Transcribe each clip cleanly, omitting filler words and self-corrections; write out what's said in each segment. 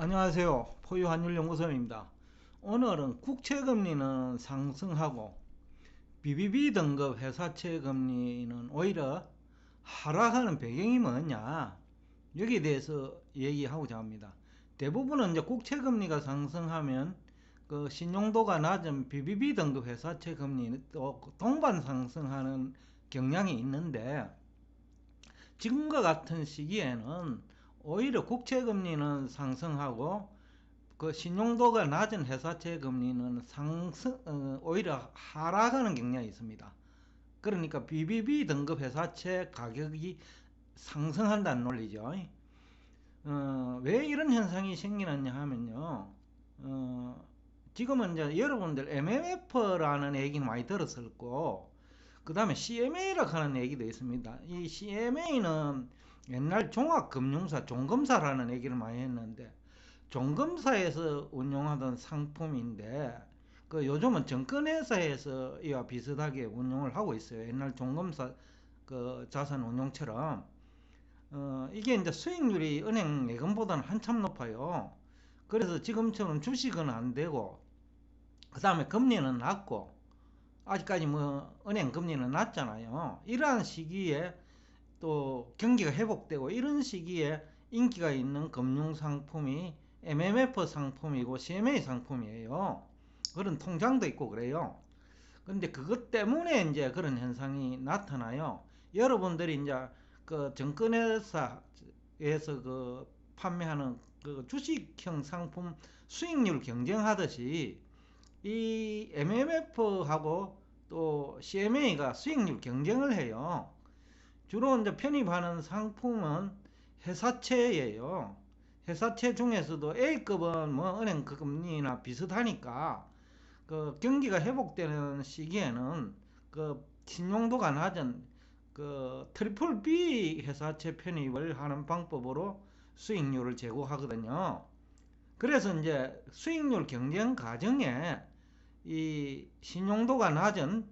안녕하세요. 포유환율연구소입니다. 오늘은 국채금리는 상승하고 BBB 등급 회사채 금리는 오히려 하락하는 배경이 뭐냐, 여기에 대해서 얘기하고자 합니다. 대부분은 이제 국채금리가 상승하면 그 신용도가 낮은 BBB 등급 회사채 금리 또 동반 상승하는 경향이 있는데, 지금과 같은 시기에는 오히려 국채금리는 상승하고 그 신용도가 낮은 회사채 금리는 오히려 하락하는 경향이 있습니다. 그러니까 BBB 등급 회사채 가격이 상승한다는 논리죠. 왜 이런 현상이 생기느냐 하면요. 지금은 이제 여러분들 MMF라는 얘기는 많이 들었을 거고, 그 다음에 CMA라고 하는 얘기도 있습니다. 이 CMA는 옛날 종합금융사, 종금사라는 얘기를 많이 했는데, 종금사에서 운용하던 상품인데, 그 요즘은 증권회사에서 이와 비슷하게 운용을 하고 있어요. 옛날 종금사 그 자산 운용처럼. 이게 이제 수익률이 은행 예금보다는 한참 높아요. 그래서 지금처럼 주식은 안 되고, 그 다음에 금리는 낮고, 아직까지 뭐 은행 금리는 낮잖아요. 이러한 시기에 또 경기가 회복되고 이런 시기에 인기가 있는 금융 상품이 MMF 상품이고 CMA 상품이에요. 그런 통장도 있고 그래요. 근데 그것 때문에 이제 그런 현상이 나타나요. 여러분들이 이제 그 증권회사에서 그 판매하는 그 주식형 상품 수익률 경쟁하듯이 이 MMF하고 또 CMA가 수익률 경쟁을 해요. 주로 이제 편입하는 상품은 회사채예요. 회사채 중에서도 A급은 뭐 은행 금리나 비슷하니까 그 경기가 회복되는 시기에는 그 신용도가 낮은 그 트리플 B 회사채 편입을 하는 방법으로 수익률을 제고하거든요. 그래서 이제 수익률 경쟁 과정에 이 신용도가 낮은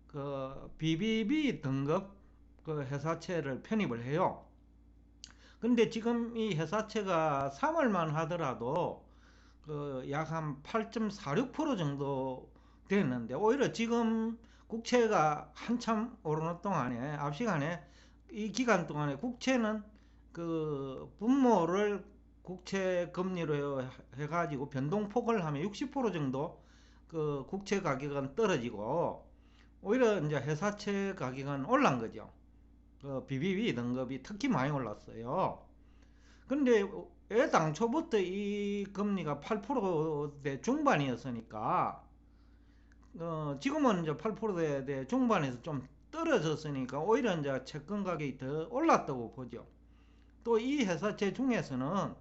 그 BBB 등급 그 회사채를 편입을 해요. 근데 지금 이 회사채가 3월만 하더라도 그 약 한 8.46% 정도 됐는데, 오히려 지금 국채가 한참 오르는 동안에, 앞 시간에 이 기간 동안에 국채는 그 분모를 국채 금리로 해가지고 변동폭을 하면 60% 정도 그 국채 가격은 떨어지고, 오히려 이제 회사채 가격은 올란 거죠. 그 BBB 등급이 특히 많이 올랐어요. 근데 왜 당초부터 이 금리가 8%대 중반이었으니까, 지금은 이제 8%대 중반에서 좀 떨어졌으니까 오히려 이제 채권 가격이 더 올랐다고 보죠. 또 이 회사채 중에서는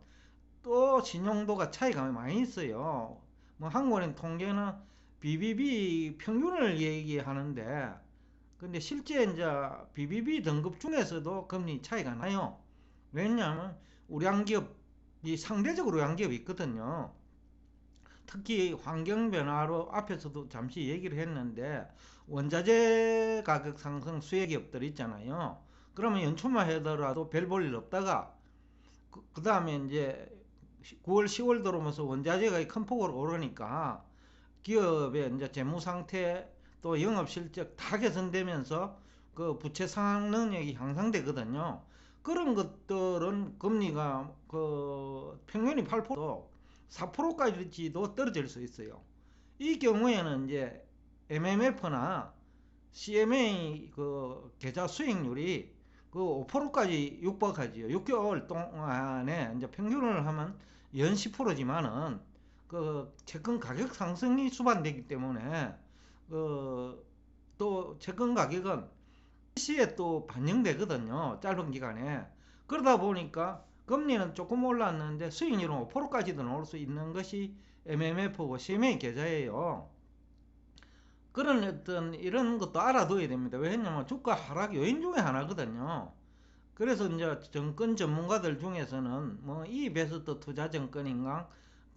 또 신용도가 차이가 많이 있어요. 뭐 한국은행 통계는 BBB 평균을 얘기하는데, 근데 실제 이제 BBB 등급 중에서도 금리 차이가 나요. 왜냐하면 우량기업이 상대적으로 우량기업이 있거든요. 특히 환경 변화로 앞에서도 잠시 얘기를 했는데, 원자재 가격 상승 수혜 기업들 있잖아요. 그러면 연초만 하더라도 별 볼 일 없다가 그 다음에 이제 9월 10월 들어오면서 원자재가 큰 폭으로 오르니까 기업의 이제 재무 상태 또 영업 실적 다 개선되면서 그 부채 상환 능력이 향상되거든요. 그런 것들은 금리가 그 평균이 8%, 4%까지도 떨어질 수 있어요. 이 경우에는 이제 MMF나 CMA 그 계좌 수익률이 그 5%까지 육박하지요. 6개월 동안에 이제 평균을 하면 연 10%지만은 그 채권 가격 상승이 수반되기 때문에 그 또 채권 가격은 시에 또 반영되거든요. 짧은 기간에. 그러다 보니까 금리는 조금 올랐는데 수익률은 5%까지도 나올 수 있는 것이 MMF고 CMA 계좌예요. 그런 어떤 이런 것도 알아둬야 됩니다. 왜냐면 주가 하락 요인 중에 하나거든요. 그래서 이제 정권 전문가들 중에서는 뭐 이베스트 투자증권인가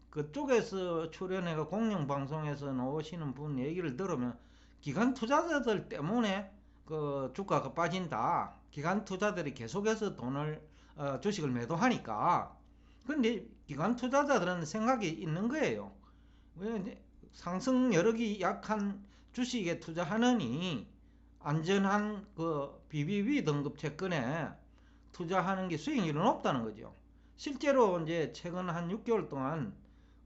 그쪽에서 출연해가 공영방송에서 나오시는 분 얘기를 들으면 기관 투자자들 때문에 그 주가가 빠진다. 기관 투자들이 계속해서 돈을 주식을 매도하니까 근데 기관 투자자들은 생각이 있는 거예요. 왜 상승 여력이 약한 주식에 투자하느니 안전한 그 BBB 등급 채권에 투자하는 게 수익률이 높다는 거죠. 실제로 이제 최근 한 6개월 동안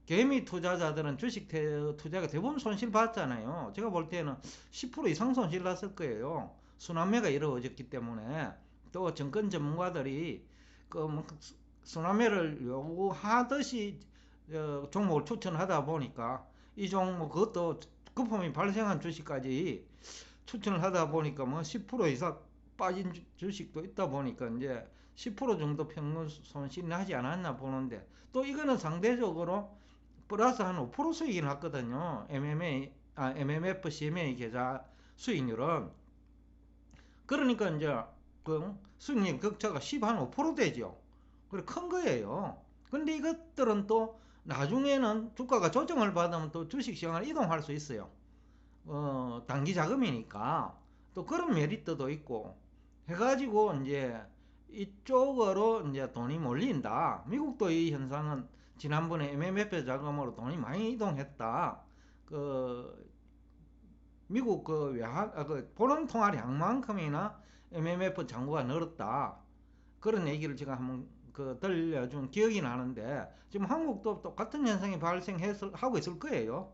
개미 투자자들은 주식 투자가 대부분 손실 봤잖아요. 제가 볼 때는 10% 이상 손실 났을 거예요. 순환매가 이루어졌기 때문에. 또 증권 전문가들이 그 순환매를 요구하듯이 종목을 추천하다 보니까 이 종목 그것도 거품이 발생한 주식까지 추천을 하다 보니까 뭐 10% 이상 빠진 주식도 있다 보니까 이제 10% 정도 평균 손실이 나지 않았나 보는데, 또 이거는 상대적으로 플러스 한 5% 수익이 났거든요. MMF, CMA 계좌 수익률은. 그러니까 이제 그 수익률 격차가 10한 5% 되죠. 그래 큰 거예요. 근데 이것들은 또 나중에는 주가가 조정을 받으면 또 주식시장을 이동할 수 있어요. 단기 자금이니까. 또 그런 메리트도 있고 해가지고 이제 이쪽으로 이제 돈이 몰린다. 미국도 이 현상은 지난번에 MMF 자금으로 돈이 많이 이동했다. 그 미국 그 보름 통화 양만큼이나 MMF 잔고가 늘었다. 그런 얘기를 제가 한번 들려준 기억이 나는데, 지금 한국도 똑같은 현상이 발생해서 하고 있을 거예요.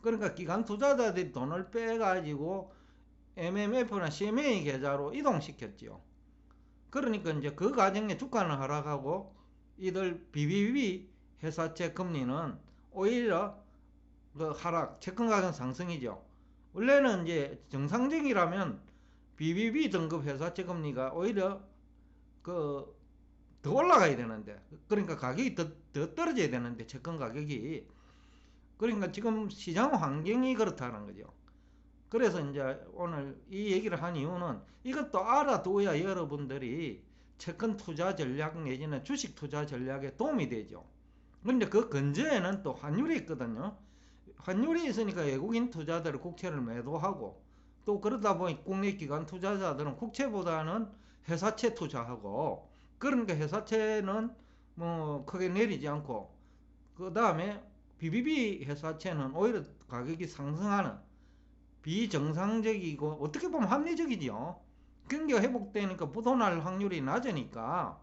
그러니까 기관 투자자들이 돈을 빼가지고 MMF나 CMA 계좌로 이동시켰죠. 그러니까 이제 그 과정에 주가는 하락하고 이들 BBB 회사채 금리는 오히려 그 하락, 채권 가격 상승이죠. 원래는 이제 정상적이라면 BBB 등급 회사채 금리가 오히려 그 더 올라가야 되는데, 그러니까 가격이 더 떨어져야 되는데, 채권 가격이. 그러니까 지금 시장 환경이 그렇다는 거죠. 그래서 이제 오늘 이 얘기를 한 이유는 이것도 알아둬야 여러분들이 채권 투자 전략 내지는 주식 투자 전략에 도움이 되죠. 근데 그 근저에는 또 환율이 있거든요. 환율이 있으니까 외국인 투자들은 국채를 매도하고, 또 그러다 보니 국내 기관 투자자들은 국채보다는 회사채 투자하고, 그러니까 회사채는 뭐 크게 내리지 않고, 그 다음에 BBB 회사채는 오히려 가격이 상승하는 비정상적이고 어떻게 보면 합리적이죠. 경기가 회복되니까 부도날 확률이 낮으니까.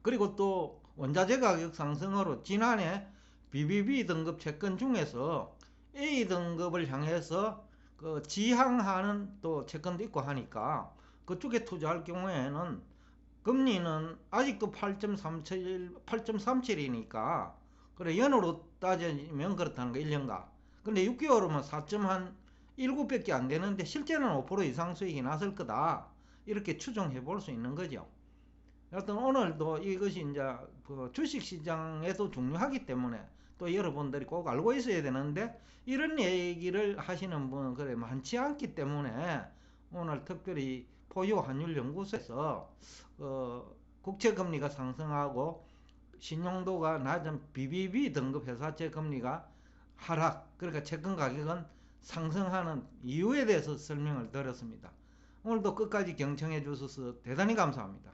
그리고 또 원자재 가격 상승으로 지난해 BBB 등급 채권 중에서 A 등급을 향해서 그 지향하는 또 채권도 있고 하니까 그쪽에 투자할 경우에는 금리는 아직도 8.37이니까 그래 연으로 따지면 그렇다는 거 1년간. 근데 6개월이면 4.17밖에 안 되는데 실제는 5% 이상 수익이 났을 거다. 이렇게 추정해 볼 수 있는 거죠. 여튼 오늘도 이것이 이제 그 주식시장에도 중요하기 때문에 또 여러분들이 꼭 알고 있어야 되는데, 이런 얘기를 하시는 분은 그래 많지 않기 때문에 오늘 특별히 포유환율연구소에서 국채금리가 상승하고 신용도가 낮은 BBB 등급 회사채 금리가 하락, 그러니까 채권 가격은 상승하는 이유에 대해서 설명을 드렸습니다. 오늘도 끝까지 경청해 주셔서 대단히 감사합니다.